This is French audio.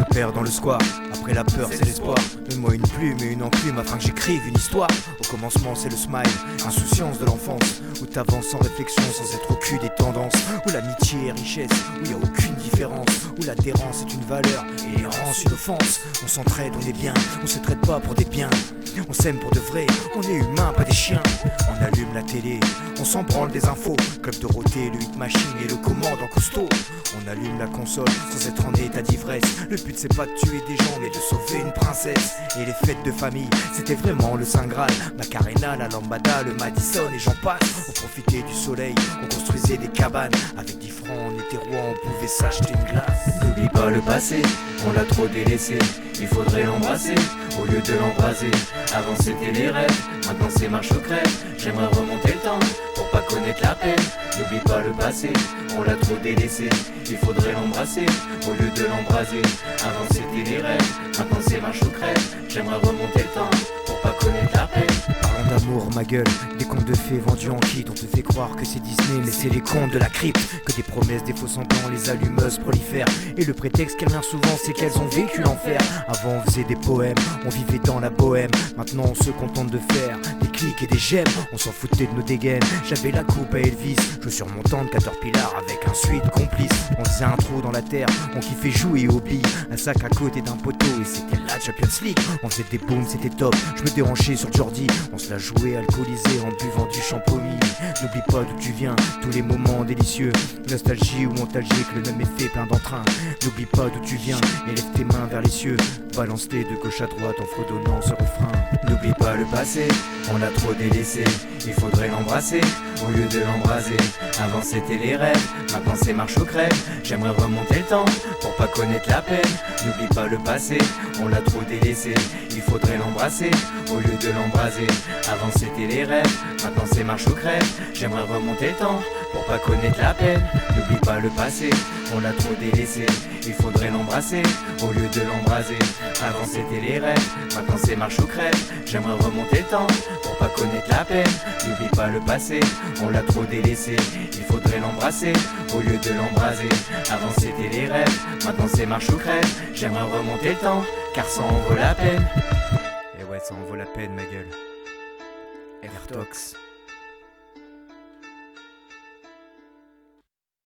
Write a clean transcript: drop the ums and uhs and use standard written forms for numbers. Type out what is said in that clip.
me perds dans le square. Après la peur c'est l'espoir. Donne-moi une plume et une enclume afin que j'écrive une histoire. Au commencement c'est le smile, insouciance de l'enfance, où t'avances sans réflexion, sans être au cul des tendances, où l'amitié est richesse, où y a aucune différence, où l'adhérence est une valeur et l'errance une offense. On s'entraide, on est bien, on se traite pas pour des biens. On s'aime pour de vrai, on est humain, pas des chiens. On allume la télé, on s'en branle des infos. Club Dorothée, le hit machine et le commandant costaud. On allume la console sans être en état d'ivresse. Le but c'est pas de tuer des gens mais de sauver une princesse. Et les fêtes de famille, c'était vraiment le Saint Graal. Macarena, la lambada, le Madison et j'en passe. On profitait du soleil, on construisait des cabanes. Avec 10 francs on était roi, on pouvait s'acheter une glace. N'oublie pas le passé, on l'a trop délaissé. Il faudrait l'embrasser au lieu de l'embraser. Avant c'était les rêves, maintenant c'est marche au crève. J'aimerais remonter le temps pour pas connaître la peine. N'oublie pas le passé, on l'a trop délaissé. Il faudrait l'embrasser au lieu de l'embraser. Avant c'était les rêves, maintenant c'est marche au crève. J'aimerais remonter le temps pour pas connaître la peine. Parlons d'amour, ma gueule, des contes de fées vendus en kit. On te fait croire que c'est Disney, mais c'est les contes de la crypte. Que des promesses, des faux semblants, les allumeuses prolifèrent. Et le prétexte qu'elles revient souvent, c'est qu'elles ont vécu l'enfer. Avant on faisait des poèmes, on vivait dans la bohème. Maintenant on se contente de faire des clics et des j'aime. On s'en foutait de nos dégaines, j'avais la coupe à Elvis. Je surmontant de Caterpillar avec un suite complice. On faisait un trou dans la terre, on kiffait jouer au billes. Un sac à côté d'un poteau et c'était la Champions League. On faisait des booms, c'était top, je me déranchais sur Jordi. On se la jouait alcoolisé en buvant du champomis. N'oublie pas d'où tu viens, tous les moments délicieux. Nostalgie ou montalgique, le même effet plein d'entrain. N'oublie pas d'où tu viens et lève tes mains vers les cieux. Balance-les de gauche à droite en fredonnant ce refrain. N'oublie pas le passé, on l'a trop délaissé. Il faudrait l'embrasser au lieu de l'embraser. Avant c'était les rêves, maintenant c'est marche au crève. J'aimerais remonter le temps pour pas connaître la peine. N'oublie pas le passé, on l'a trop délaissé. Il faudrait l'embrasser au lieu de l'embraser. Avant c'était les rêves, maintenant c'est marche au crève. J'aimerais remonter le temps pour pas connaître la peine. N'oublie pas le passé, on l'a trop délaissé. Il faudrait l'embrasser au lieu de l'embraser. Avant c'était les rêves, maintenant c'est marche au crève. J'aimerais remonter le temps pour pas connaître la peine. N'oublie pas le passé, on l'a trop délaissé. Il faudrait l'embrasser au lieu de l'embraser. Avant c'était les rêves, maintenant c'est marche au crève. J'aimerais remonter le temps, car ça en vaut la peine. Et ouais, ça en vaut la peine, ma gueule. Airtox.